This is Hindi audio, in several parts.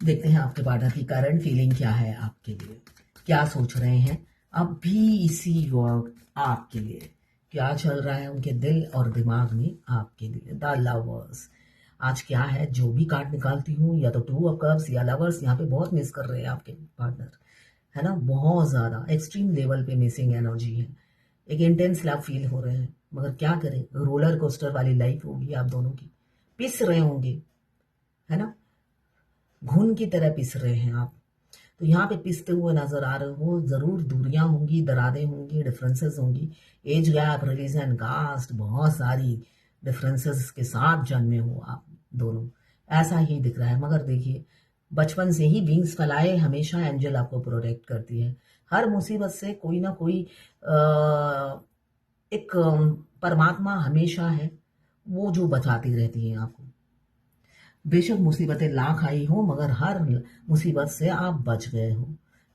देखते हैं आपके पार्टनर की करंट फीलिंग क्या है आपके लिए, क्या सोच रहे हैं अभी इसी वक्त आपके लिए, क्या चल रहा है उनके दिल और दिमाग में आपके लिए। द लवर्स आज क्या है, जो भी कार्ड निकालती हूँ या तो टू ऑफ कप्स या लवर्स, यहाँ पे बहुत मिस कर रहे हैं आपके पार्टनर, है ना। बहुत ज़्यादा एक्सट्रीम लेवल पे मिसिंग एनर्जी है, एक इंटेंस लव फील हो रहे हैं, मगर क्या करें, रोलर कोस्टर वाली लाइफ होगी आप दोनों की। पिस रहे होंगे, है ना, घुन की तरह पिस रहे हैं आप। तो यहाँ पे पिसते हुए नजर आ रहे हो, जरूर दूरियां होंगी, दरारें होंगी, डिफरेंसेस होंगी, एज गैप, रिलीजन, कास्ट, बहुत सारी डिफरेंसेस के साथ जन्मे हो आप दोनों, ऐसा ही दिख रहा है। मगर देखिए, बचपन से ही विंग्स फैलाए हमेशा एंजल आपको प्रोटेक्ट करती है। हर मुसीबत से कोई ना कोई एक परमात्मा हमेशा है, वो जो बचाती रहती है आपको। बेशक मुसीबतें लाख आई हो, मगर हर मुसीबत से आप बच गए हो।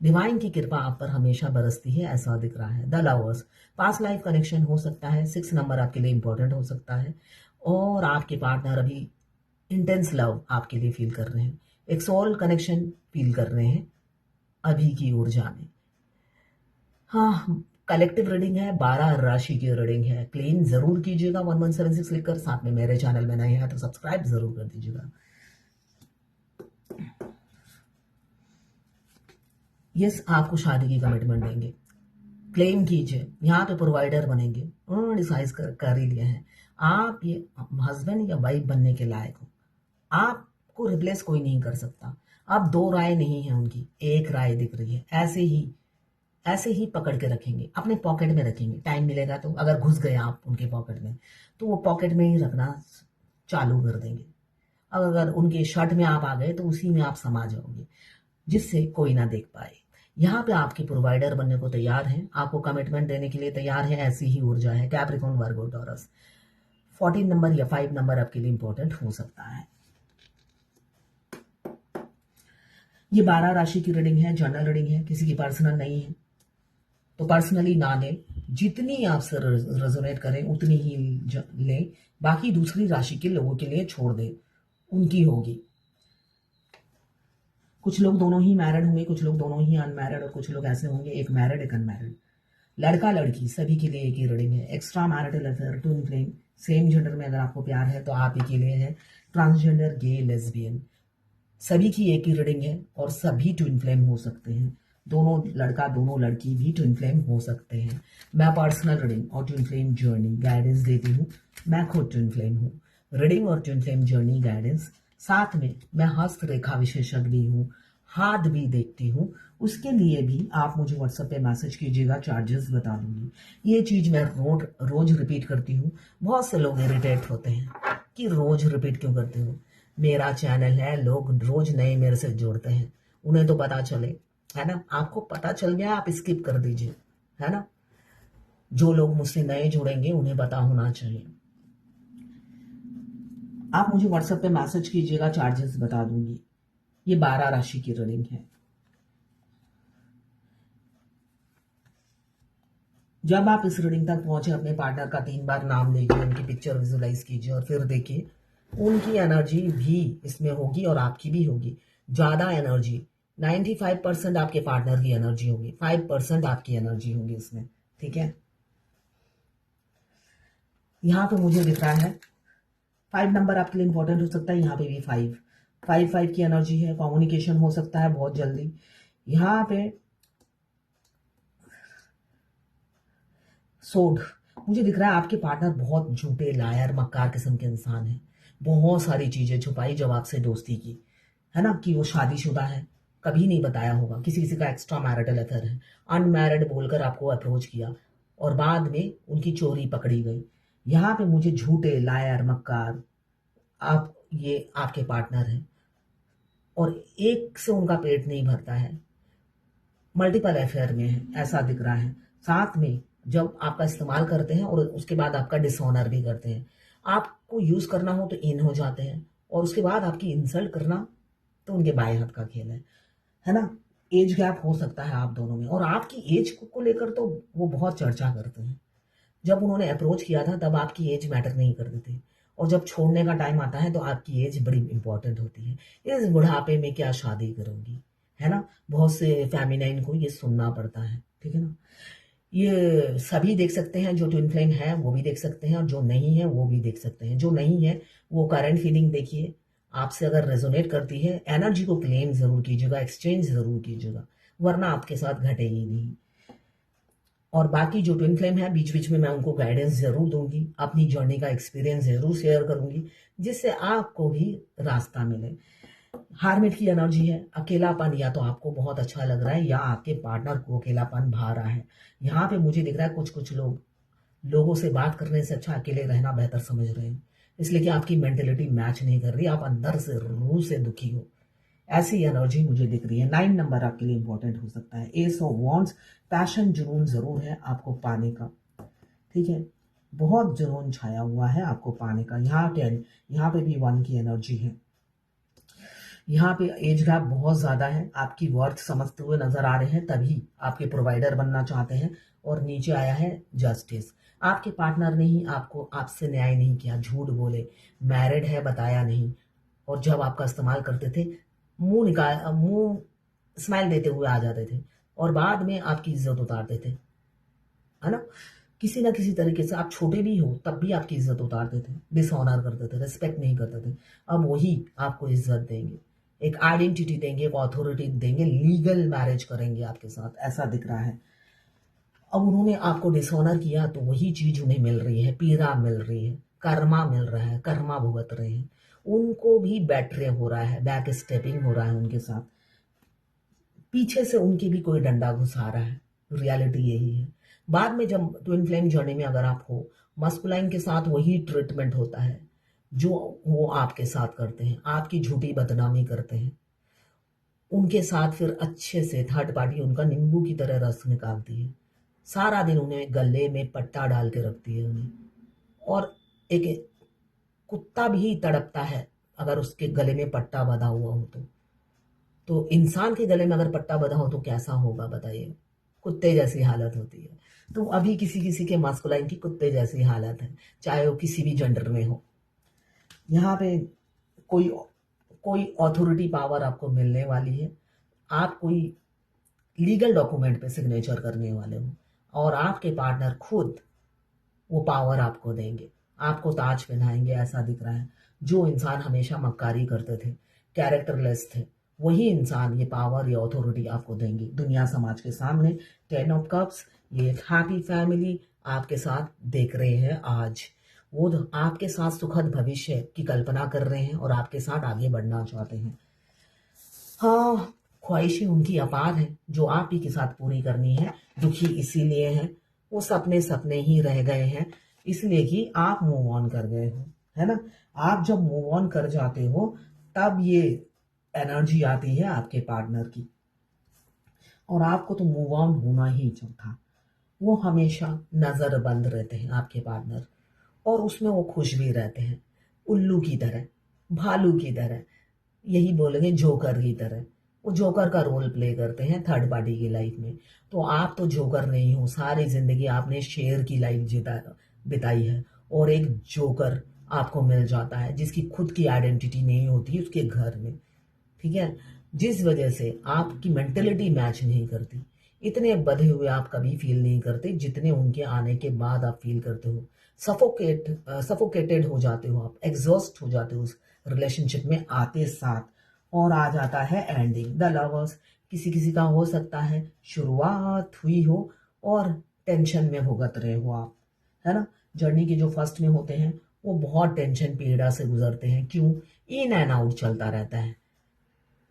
डिवाइन की कृपा आप पर हमेशा बरसती है, ऐसा दिख रहा है। The lovers past life connection हो सकता है, 6 नंबर आपके लिए इंपॉर्टेंट हो सकता है, और आपके पार्टनर अभी इंटेंस लव आपके लिए फील कर रहे हैं, एक सोल कनेक्शन फील कर रहे हैं अभी की ऊर्जा में। हाँ, कलेक्टिव रीडिंग है, 12 राशि की रीडिंग है। क्लेम जरूर कीजिएगा 1176 लिखकर, साथ में मेरे चैनल में नए हैं तो सब्सक्राइब जरूर कर दीजिएगा। यस, आपको शादी की कमिटमेंट देंगे, क्लेम कीजिए, यहाँ पे प्रोवाइडर बनेंगे, उन्होंने डिसाइड कर ही लिया है। आप ये हस्बैंड या वाइफ बनने के लायक हो, आपको रिप्लेस कोई नहीं कर सकता। अब दो राय नहीं है उनकी, एक राय दिख रही है। ऐसे ही पकड़ के रखेंगे, अपने पॉकेट में रखेंगे। टाइम मिलेगा तो अगर घुस गए आप उनके पॉकेट में, तो वो पॉकेट में ही रखना चालू कर देंगे। अगर उनके शर्ट में आप आ गए तो उसी में आप समा जाओगे, जिससे कोई ना देख पाए। यहाँ पे आपके प्रोवाइडर बनने को तैयार हैं, आपको कमिटमेंट देने के लिए तैयार है, ऐसी ही ऊर्जा है। कैप्रिकॉर्न, वर्गो, टॉरस। 14 नंबर या 5 नंबर आपके लिए इंपॉर्टेंट हो सकता है। ये 12 राशि की रीडिंग है, जनरल रीडिंग है, किसी की पर्सनल नहीं है, तो पर्सनली ना लें। जितनी आपसे रेजोनेट करें उतनी ही लें, बाकी दूसरी राशि के लोगों के लिए छोड़ दें, उनकी होगी। कुछ लोग दोनों ही मैरिड होंगे, कुछ लोग दोनों ही अनमैरिड, और कुछ लोग ऐसे होंगे एक मैरिड एक अनमैरिड। लड़का लड़की सभी के लिए एक ही रीडिंग है। Extra marital affair, twin flame, same gender में अगर आपको प्यार है तो आप ही के लिए है। ट्रांसजेंडर, गे, लेस्बियन, सभी की एक ही रीडिंग है, और सभी ट्विन फ्लेम हो सकते हैं। दोनों लड़का दोनों लड़की भी ट्विन फ्लेम हो सकते हैं। मैं पर्सनल रीडिंग और ट्विन फ्लेम जर्नी गाइडेंस देती हूँ, मैं खुद ट्विन फ्लेम हूँ। रीडिंग और ट्विन फ्लेम जर्नी गाइडेंस, साथ में मैं हस्त रेखा विशेषज्ञ भी हूँ, हाथ भी देखती हूँ। उसके लिए भी आप मुझे व्हाट्सएप पे मैसेज कीजिएगा, चार्जेस बता दूंगी। ये चीज़ मैं रोज रिपीट करती हूँ। बहुत से लोग इरिटेट होते हैं कि रोज रिपीट क्यों करते हो। मेरा चैनल है, लोग रोज नए मेरे से जुड़ते हैं, उन्हें तो पता चले, है ना। आपको पता चल गया, आप स्किप कर दीजिए, है ना। जो लोग मुझसे नए जुड़ेंगे उन्हें पता होना चाहिए। आप मुझे व्हाट्सएप पे मैसेज कीजिएगा, चार्जेस बता दूंगी। ये 12 राशि की रीडिंग है। जब आप इस रीडिंग तक पहुंचे, अपने पार्टनर का 3 बार नाम लीजिए, उनकी पिक्चर विजुलाइज कीजिए, और फिर देखिए उनकी एनर्जी भी इसमें होगी और आपकी भी होगी। ज्यादा एनर्जी 95% आपके पार्टनर की एनर्जी होगी, 5% आपकी एनर्जी होगी इसमें, ठीक है। यहाँ पे मुझे दिख रहा है 5 नंबर आपके लिए इंपॉर्टेंट हो सकता है। यहाँ पे भी 5 की एनर्जी है। कम्युनिकेशन हो सकता है बहुत जल्दी। यहाँ पे सोड मुझे दिख रहा है, आपके पार्टनर बहुत झूठे, लायर, मक्कार किस्म के इंसान है। बहुत सारी चीजें छुपाई जब आपसे दोस्ती की, है ना, कि वो शादीशुदा है, कभी नहीं बताया होगा, किसी किसी का एक्स्ट्रा मैरिटल अफेयर है, अनमैरिड बोलकर आपको अप्रोच किया और बाद में उनकी चोरी पकड़ी गई। यहाँ पे मुझे झूठे, लायर, मक्कार, आप ये आपके पार्टनर हैं, और एक से उनका पेट नहीं भरता है, मल्टीपल अफेयर में है, ऐसा दिख रहा है। साथ में जब आपका इस्तेमाल करते हैं और उसके बाद आपका डिसऑनर भी करते हैं। आपको यूज करना हो तो इन हो जाते हैं, और उसके बाद आपकी इंसल्ट करना तो उनके बाएं हाथ का खेल है ना। एज गैप हो सकता है आप दोनों में, और आपकी एज को लेकर तो वो बहुत चर्चा करते हैं। जब उन्होंने अप्रोच किया था तब आपकी एज मैटर नहीं करती थी, और जब छोड़ने का टाइम आता है तो आपकी एज बड़ी इंपॉर्टेंट होती है। इस बुढ़ापे में क्या शादी करूंगी, है ना। बहुत से फेमिनाइन को ये सुनना पड़ता है, ठीक है ना। ये सभी देख सकते हैं, जो ट्विन फ्लेम है वो भी देख सकते हैं, और जो नहीं है वो भी देख सकते हैं। जो नहीं है वो करंट फीलिंग देखिए, आपसे अगर रेजोनेट करती है एनर्जी को क्लेम जरूर कीजिएगा, एक्सचेंज जरूर कीजिएगा, वरना आपके साथ घटेगी नहीं। और बाकी जो ट्विन फ्लेम है बीच बीच में मैं उनको गाइडेंस जरूर दूंगी, अपनी जर्नी का एक्सपीरियंस जरूर शेयर करूंगी, जिससे आपको भी रास्ता मिले। हार्मिट की एनर्जी है, अकेलापन या तो आपको बहुत अच्छा लग रहा है या आपके पार्टनर को अकेलापन भा रहा है। यहाँ पे मुझे दिख रहा है कुछ कुछ लोगों से बात करने से अच्छा अकेले रहना बेहतर समझ रहे हैं, इसलिए कि आपकी मेंटेलिटी मैच नहीं कर रही, आप अंदर से रूह से दुखी हो, ऐसी एनर्जी मुझे दिख रही है। 9 नंबर आपके लिए इंपॉर्टेंट हो सकता है। एस ऑफ वॉन्ड्स, पैशन जुनून जरूर है आपको पाने का, ठीक है, बहुत जुनून छाया हुआ है आपको पाने का। यहाँ पे भी 1 की एनर्जी है। यहाँ पे एज गैप बहुत ज्यादा है, आपकी वर्थ समझते हुए नजर आ रहे हैं, तभी आपके प्रोवाइडर बनना चाहते हैं। और नीचे आया है जस्टिस, आपके पार्टनर ने ही आपको आपसे न्याय नहीं किया, झूठ बोले, मैरिड है बताया नहीं, और जब आपका इस्तेमाल करते थे मुंह स्माइल देते हुए आ जाते थे, और बाद में आपकी इज्जत उतारते थे, है ना। किसी ना किसी तरीके से आप छोटे भी हो तब भी आपकी इज्जत उतारते थे, डिसऑनर करते थे, रिस्पेक्ट नहीं करते थे। अब वही आपको इज्जत देंगे, एक आइडेंटिटी देंगे, एक अथॉरिटी देंगे, लीगल मैरिज करेंगे आपके साथ, ऐसा दिख रहा है। अब उन्होंने आपको डिसऑनर किया तो वही चीज उन्हें मिल रही है, पीड़ा मिल रही है, कर्मा मिल रहा है, कर्मा भुगत रहे हैं। उनको भी बैटरे हो रहा है, बैक स्टेपिंग हो रहा है उनके साथ, पीछे से उनके भी कोई डंडा घुसा रहा है। रियलिटी यही है। बाद में जब ट्विन फ्लेम जर्नी में अगर आप हो, मस्कुलाइन के साथ वही ट्रीटमेंट होता है जो वो आपके साथ करते हैं, आपकी झूठी बदनामी करते हैं, उनके साथ फिर अच्छे से थर्ड पार्टी उनका नींबू की तरह रस निकालती है, सारा दिन उन्हें गले में पट्टा डाल के रखती है उन्हें। और एक कुत्ता भी तड़पता है अगर उसके गले में पट्टा बंधा हुआ हो तो इंसान के गले में अगर पट्टा बंधा हो तो कैसा होगा बताइए, कुत्ते जैसी हालत होती है। तो अभी किसी किसी के मास्कुलाइन की कुत्ते जैसी हालत है, चाहे वो किसी भी जेंडर में हो। यहाँ पे कोई कोई अथॉरिटी पावर आपको मिलने वाली है, आप कोई लीगल डॉक्यूमेंट पे सिग्नेचर करने वाले हो, और आपके पार्टनर खुद वो पावर आपको देंगे, आपको ताज पहनाएंगे, ऐसा दिख रहा है। जो इंसान हमेशा मक्कारी करते थे, कैरेक्टरलेस थे, वही इंसान ये पावर, ये अथॉरिटी आपको देंगे दुनिया समाज के सामने। 10 ऑफ कप्स, ये एक हैप्पी फैमिली आपके साथ देख रहे हैं आज। वो आपके साथ सुखद भविष्य की कल्पना कर रहे हैं और आपके साथ आगे बढ़ना चाहते हैं। हाँ, ख्वाहिशें उनकी अपार हैं जो आप ही के साथ पूरी करनी है। दुखी इसीलिए हैं, वो सपने सपने ही रह गए हैं, इसलिए कि आप मूव ऑन कर गए हो, है ना। आप जब मूव ऑन कर जाते हो तब ये एनर्जी आती है आपके पार्टनर की, और आपको तो मूव ऑन होना ही था। वो हमेशा नजरबंद रहते हैं आपके पार्टनर, और उसमें वो खुश भी रहते हैं, उल्लू की तरह, भालू की तरह, यही बोलेंगे जोकर की तरह। वो जोकर का रोल प्ले करते हैं थर्ड पार्टी की लाइफ में। तो आप तो जोकर नहीं हो, सारी जिंदगी आपने शेर की लाइफ बिताई है, और एक जोकर आपको मिल जाता है जिसकी खुद की आइडेंटिटी नहीं होती उसके घर में, ठीक है। जिस वजह से आपकी मेंटेलिटी मैच नहीं करती, इतने बधे हुए आप कभी फील नहीं करते जितने उनके आने के बाद आप फील करते हो। सफोकेटेड हो जाते हो आप, एग्जॉस्ट हो जाते हो उस रिलेशनशिप में आते साथ। और आ जाता है एंडिंग, द लवर्स। किसी किसी का हो सकता है शुरुआत हुई हो और टेंशन में भुगत रहे हो आप, है ना। जर्नी के जो फर्स्ट में होते हैं वो बहुत टेंशन पीड़ा से गुजरते हैं, क्यों, इन एंड आउट चलता रहता है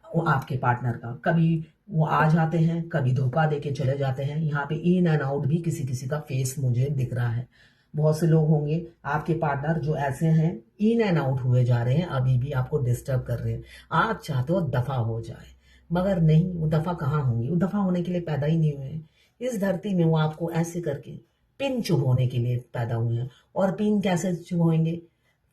वो आपके पार्टनर का। कभी वो आ जाते हैं, कभी धोखा देके चले जाते हैं। यहाँ पे इन एंड आउट भी किसी किसी का फेस मुझे दिख रहा है। बहुत से लोग होंगे आपके पार्टनर जो ऐसे हैं, इन एंड आउट हुए जा रहे हैं, अभी भी आपको डिस्टर्ब कर रहे हैं। आप चाहते हो दफा हो जाए, मगर नहीं, वो दफा कहाँ होंगी, वो दफा होने के लिए पैदा ही नहीं हुए हैं इस धरती में। वो आपको ऐसे करके पिन चुभोने के लिए पैदा हुए हैं। और पिन कैसे चुभोएंगे,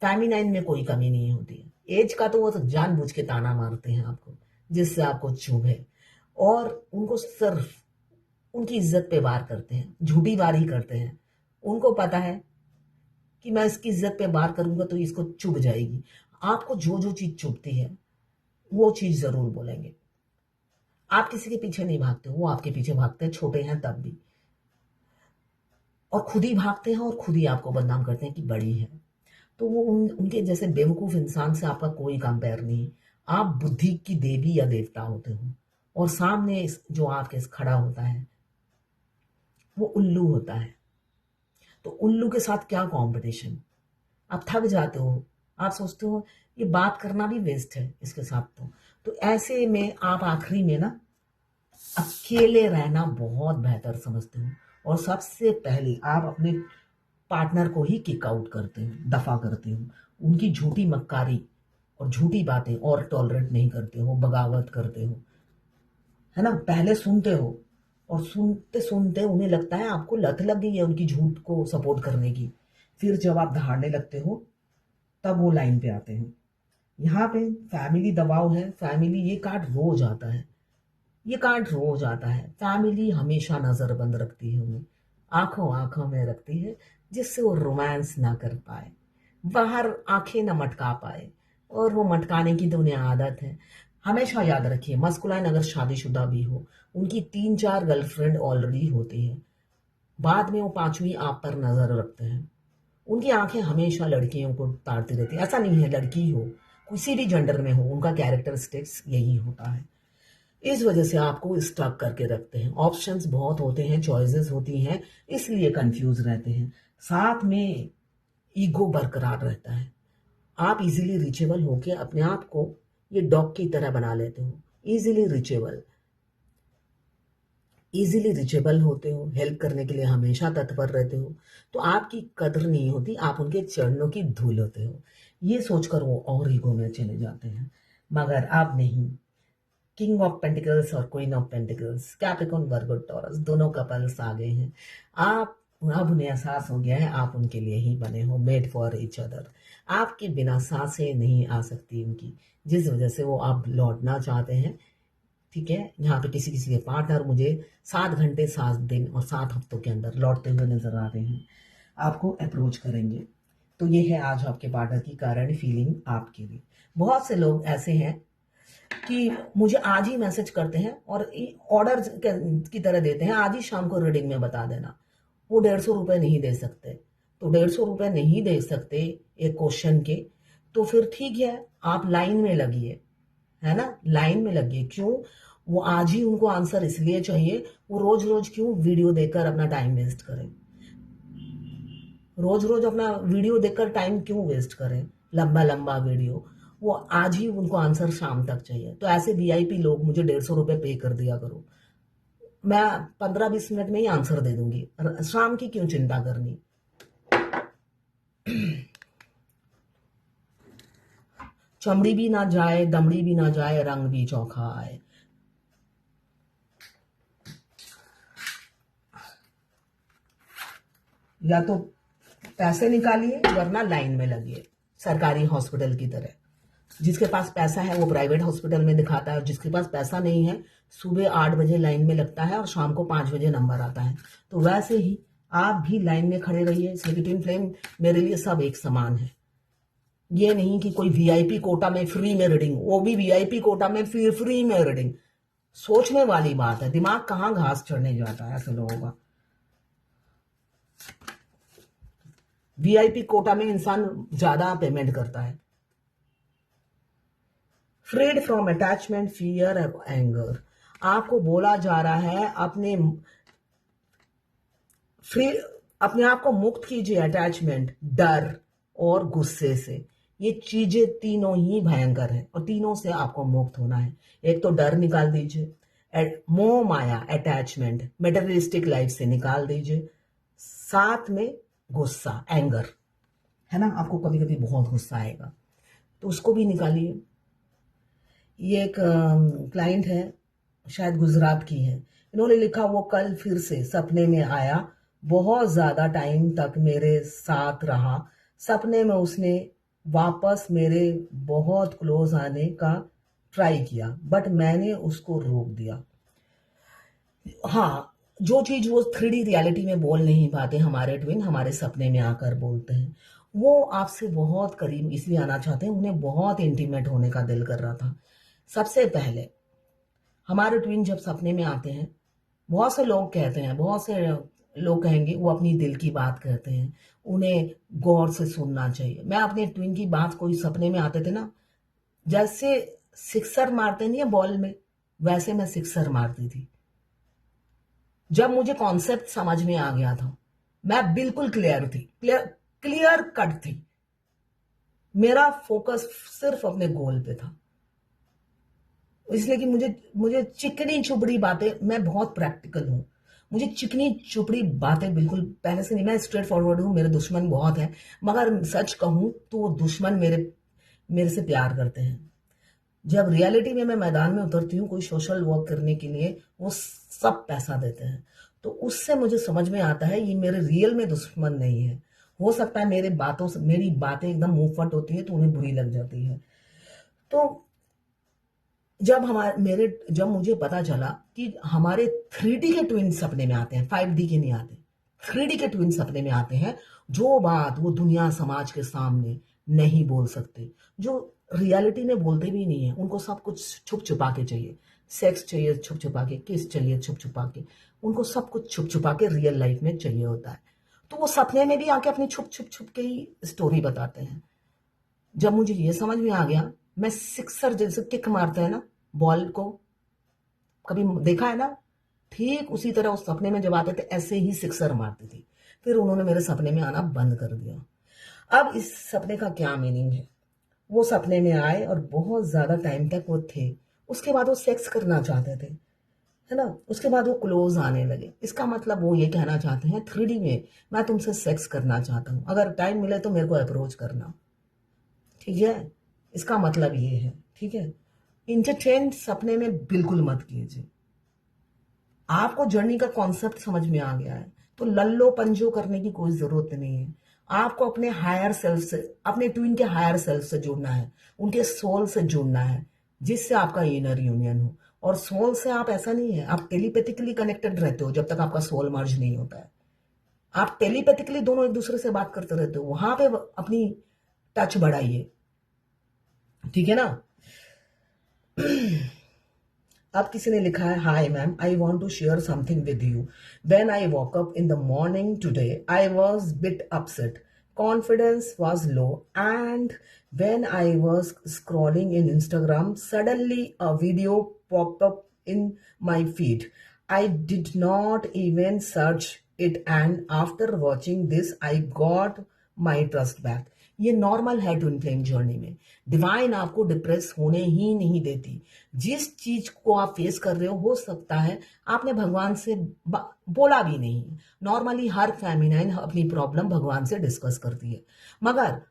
फेमिनाइन में कोई कमी नहीं होती है। एज का तो वो जानबूझ के ताना मारते हैं आपको, जिससे आपको चुभे, और उनको सिर्फ उनकी इज्जत पे वार करते हैं, झूठी वार ही करते हैं। उनको पता है कि मैं इसकी इज्जत पे बात करूंगा तो इसको चुभ जाएगी। आपको जो जो चीज चुभती है वो चीज जरूर बोलेंगे। आप किसी के पीछे नहीं भागते, वो आपके पीछे भागते हैं, छोटे हैं तब भी, और खुद ही भागते हैं और खुद ही आपको बदनाम करते हैं कि बड़ी है। तो वो उनके जैसे बेवकूफ इंसान से आपका कोई कंपेयर नहीं। आप बुद्धि की देवी या देवता होते हो, और सामने जो आपके खड़ा होता है वो उल्लू होता है। तो उल्लू के साथ क्या कंपटीशन। आप थक जाते हो, आप सोचते हो ये बात करना भी वेस्ट है इसके साथ। तो ऐसे में आप आखिरी में ना अकेले रहना बहुत बेहतर समझते हो, और सबसे पहले आप अपने पार्टनर को ही किक आउट करते हो, दफा करते हो। उनकी झूठी मक्कारी और झूठी बातें और टॉलरेट नहीं करते हो, बगावत करते हो, है ना। पहले सुनते हो, और सुनते सुनते उन्हें लगता है आपको लत लग गई है उनकी झूठ को सपोर्ट करने की। फिर जब आप दहाड़ने लगते हो तब वो लाइन पे आते हैं। यहाँ पे फैमिली दबाव है, फैमिली ये कार्ड रोज आता है, ये कार्ड रोज आता है। फैमिली हमेशा नजरबंद रखती है उन्हें, आंखों आंखों में रखती है, जिससे वो रोमांस ना कर पाए, बाहर आंखें ना मटका पाए, और वो मटकाने की तो उन्हें आदत है। हमेशा याद रखिए, मस्कुलाइन अगर शादीशुदा भी हो, उनकी 3-4 गर्लफ्रेंड ऑलरेडी होती है, बाद में वो पांचवी आप पर नजर रखते हैं। उनकी आंखें हमेशा लड़कियों को ताड़ती रहती है। ऐसा नहीं है लड़की हो, किसी भी जेंडर में हो, उनका कैरेक्टरिस्टिक्स यही होता है। इस वजह से आपको स्टक करके रखते हैं। ऑप्शंस बहुत होते हैं, चॉइसेस होती हैं, इसलिए कंफ्यूज रहते हैं। साथ में ईगो बरकरार रहता है। आप इजीली रिचेबल होके अपने आप को ये डॉग की तरह बना लेते हो। इजीली रिचेबल, इजीली रिचेबल होते हो, हेल्प करने के लिए हमेशा तत्पर रहते हो, तो आपकी कदर नहीं होती, आप उनके चरणों की धूल होते हो। ये सोचकर वो और ईगो में चले जाते हैं, मगर आप नहीं। किंग ऑफ पेंटिकल्स और queen of pentacles, Capricorn Virgo taurus, दोनों कपल्स आ गए हैं। आप अब उन्हें एहसास हो गया है आप उनके लिए ही बने हो, मेड फॉर ईच अदर। आपके बिना सांसें नहीं आ सकती उनकी, जिस वजह से वो आप लौटना चाहते हैं। ठीक है, यहाँ पे किसी किसी के पार्टनर मुझे 7 घंटे 7 दिन और 7 हफ्तों के अंदर लौटते हुए नजर आ रहे हैं, आपको अप्रोच करेंगे। तो ये है आज आपके पार्टनर की करंट फीलिंग आपके लिए। बहुत से लोग ऐसे हैं कि मुझे आज ही मैसेज करते हैं और ऑर्डर की तरह देते हैं, आज ही शाम को रीडिंग में बता देना। वो 150 रुपए नहीं दे सकते। तो 150 रुपए नहीं दे सकते एक क्वेश्चन के, तो फिर ठीक है, आप लाइन में लगिए, है ना, लाइन में लगिए। क्यों? वो आज ही उनको आंसर इसलिए चाहिए, वो रोज रोज क्यों वीडियो देखकर अपना टाइम वेस्ट करें, रोज रोज अपना वीडियो देखकर टाइम क्यों वेस्ट करें, लंबा लंबा वीडियो। वो आज ही उनको आंसर शाम तक चाहिए। तो ऐसे वीआईपी लोग मुझे 150 रुपए पे कर दिया करो, मैं 15-20 मिनट में ही आंसर दे दूंगी, शाम की क्यों चिंता करनी। चमड़ी भी ना जाए, दमड़ी भी ना जाए, रंग भी चौखा आए। या तो पैसे निकालिए वरना लाइन में लगिए, सरकारी हॉस्पिटल की तरह। जिसके पास पैसा है वो प्राइवेट हॉस्पिटल में दिखाता है, और जिसके पास पैसा नहीं है सुबह 8 बजे लाइन में लगता है और शाम को 5 बजे नंबर आता है। तो वैसे ही आप भी लाइन में खड़े रहिए। स्लिप फ्लेम मेरे लिए सब एक समान है। ये नहीं कि कोई वीआईपी कोटा में फ्री में रीडिंग, वो भी वीआईपी कोटा में फ्री में रीडिंग। सोचने वाली बात है, दिमाग कहाँ घास चढ़ने जाता है ऐसे लोगों का। वीआईपी कोटा में इंसान ज्यादा पेमेंट करता है। Freed from attachment, fear, anger. आपको बोला जा रहा है अपने आप को मुक्त कीजिए अटैचमेंट, डर और गुस्से से। ये चीजें तीनों ही भयंकर है और तीनों से आपको मुक्त होना है। एक तो डर निकाल दीजिए, मोह माया अटैचमेंट मेटेरियलिस्टिक लाइफ से निकाल दीजिए। साथ में गुस्सा, एंगर, है ना, आपको कभी कभी बहुत गुस्सा आएगा तो उसको भी निकालिए। ये एक क्लाइंट है, शायद गुजरात की है, इन्होंने लिखा वो कल फिर से सपने में आया, बहुत ज्यादा टाइम तक मेरे साथ रहा, सपने में उसने वापस मेरे बहुत क्लोज आने का ट्राई किया बट मैंने उसको रोक दिया। हाँ, जो चीज वो 3D रियलिटी में बोल नहीं पाते, हमारे ट्विन हमारे सपने में आकर बोलते हैं। वो आपसे बहुत करीब इसलिए आना चाहते हैं, उन्हें बहुत इंटीमेट होने का दिल कर रहा था। सबसे पहले हमारे ट्विन जब सपने में आते हैं, बहुत से लोग कहते हैं, बहुत से लोग कहेंगे वो अपनी दिल की बात कहते हैं, उन्हें गौर से सुनना चाहिए। मैं अपने ट्विन की बात, कोई सपने में आते थे ना, जैसे सिक्सर मारते नहीं है बॉल में, वैसे मैं सिक्सर मारती थी। जब मुझे कॉन्सेप्ट समझ में आ गया था, मैं बिल्कुल क्लियर थी, क्लियर कट थी। मेरा फोकस सिर्फ अपने गोल पे था, इसलिए कि मुझे मुझे चिकनी चुपड़ी बातें, मैं बहुत प्रैक्टिकल हूं, मुझे चिकनी चुपड़ी बातें बिल्कुल पहले से नहीं। मैं स्ट्रेट फॉरवर्ड हूं, मेरे दुश्मन बहुत है, मगर सच कहूं तो वो दुश्मन मेरे से प्यार करते हैं। जब रियलिटी में मैं मैदान में उतरती हूँ कोई सोशल वर्क करने के लिए, वो सब पैसा देते हैं, तो उससे मुझे समझ में आता है ये मेरे रियल में दुश्मन नहीं है। हो सकता है मेरी बातें एकदम मुंहफट होती है तो उन्हें बुरी लग जाती है। तो जब मुझे पता चला कि हमारे 3D के ट्विन सपने में आते हैं, 5D के नहीं आते, 3D के ट्विन सपने में आते हैं, जो बात वो दुनिया समाज के सामने नहीं बोल सकते, जो रियलिटी में बोलते भी नहीं है, उनको सब कुछ छुप छुपा के चाहिए। सेक्स चाहिए छुप छुपा के, किस चाहिए छुप छुपा के, उनको सब कुछ छुप छुपा के रियल लाइफ में चाहिए होता है। तो वो सपने में भी आके अपनी छुप छुप छुप के ही स्टोरी बताते हैं। जब मुझे ये समझ में आ गया, मैं सिक्सर जैसे किक मारते हैं ना बॉल को, कभी देखा है ना, ठीक उसी तरह उस सपने में जब आते थे ऐसे ही सिक्सर मारती थी। फिर उन्होंने मेरे सपने में आना बंद कर दिया। अब इस सपने का क्या मीनिंग है? वो सपने में आए और बहुत ज्यादा टाइम तक वो थे, उसके बाद वो सेक्स करना चाहते थे, है ना, उसके बाद वो क्लोज आने लगे। इसका मतलब वो ये कहना चाहते हैं 3D में मैं तुमसे सेक्स करना चाहता हूं, अगर टाइम मिले तो मेरे को अप्रोच करना, ठीक है। इसका मतलब ये है, ठीक है। इंटरटेन सपने में बिल्कुल मत कीजिए। आपको जर्नी का कॉन्सेप्ट समझ में आ गया है तो लल्लो पंजो करने की कोई जरूरत नहीं है। आपको अपने हायर सेल्फ से, अपने ट्विन के हायर सेल्फ से जुड़ना है, उनके सोल से जुड़ना है, जिससे आपका इनर यूनियन हो। और सोल से आप, ऐसा नहीं है आप टेलीपैथिकली कनेक्टेड रहते हो जब तक आपका सोल मर्ज नहीं होता है। आप टेलीपैथिकली दोनों एक दूसरे से बात करते रहते हो, वहां पे अपनी टच बढ़ाइए, ठीक है ना। अब किसी ने लिखा है, hi ma'am, I want to share something with you. When I woke up in the morning today I was bit upset, confidence was low, and when I was scrolling in Instagram suddenly a video pop up in my feed. I did not even search it, and after watching this I got my trust back. ये नॉर्मल है ट्विन फ्लेम जर्नी में। डिवाइन आपको डिप्रेस होने ही नहीं देती। जिस चीज को आप फेस कर रहे हो सकता है आपने भगवान से बोला भी नहीं। नॉर्मली हर फेमिनाइन अपनी प्रॉब्लम भगवान से डिस्कस करती है, मगर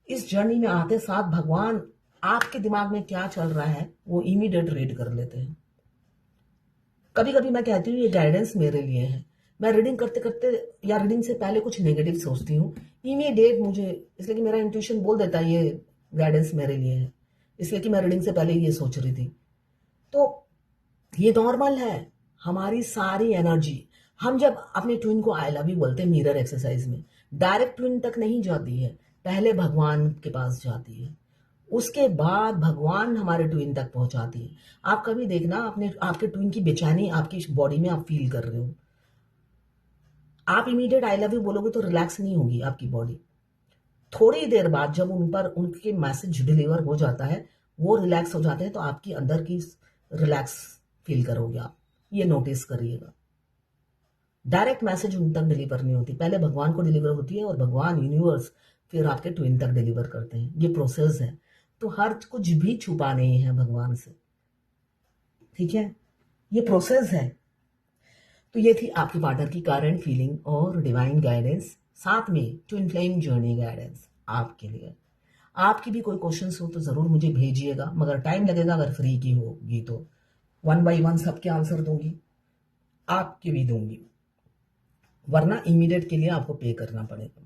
इस जर्नी में आते साथ भगवान आपके दिमाग में क्या चल रहा है वो इमीडिएट रीड कर लेते हैं। कभी कभी मैं कहती हूँ ये गाइडेंस मेरे लिए है। मैं रीडिंग करते करते या रीडिंग से पहले कुछ नेगेटिव सोचती हूँ, इमीडिएट मुझे, इसलिए कि मेरा इंट्यूशन बोल देता है ये गाइडेंस मेरे लिए है, इसलिए कि मैं रीडिंग से पहले ये सोच रही थी। तो ये नॉर्मल है। हमारी सारी एनर्जी, हम जब अपने ट्विन को आई लव यू बोलते हैं मिरर एक्सरसाइज में, डायरेक्ट ट्विन तक नहीं जाती है, पहले भगवान के पास जाती है, उसके बाद भगवान हमारे ट्विन तक पहुंचाती है। आप कभी देखना आपके ट्विन की बेचैनी आपकी बॉडी में आप फील कर रहे हो, आप इमीडिएट आई लव यू बोलोगे तो रिलैक्स नहीं होगी आपकी बॉडी। थोड़ी देर बाद जब उन पर उनके मैसेज डिलीवर हो जाता है, वो रिलैक्स हो जाते हैं, तो आपकी अंदर की रिलैक्स फील करोगे आप, ये नोटिस करिएगा। डायरेक्ट मैसेज उन तक डिलीवर नहीं होती, पहले भगवान को डिलीवर होती है और भगवान यूनिवर्स फिर आपके ट्विन तक डिलीवर करते हैं। ये प्रोसेस है, तो हर कुछ भी छुपा नहीं है भगवान से, ठीक है, ये प्रोसेस है। तो ये थी आपके पार्टनर की करंट फीलिंग और डिवाइन गाइडेंस, साथ में ट्विन फ्लेम जर्नी गाइडेंस आपके लिए। आपकी भी कोई क्वेश्चंस हो तो जरूर मुझे भेजिएगा, मगर टाइम लगेगा। अगर फ्री की होगी तो 1 by 1 सबके आंसर दूंगी, आपके भी दूंगी, वरना इमीडिएट के लिए आपको पे करना पड़ेगा।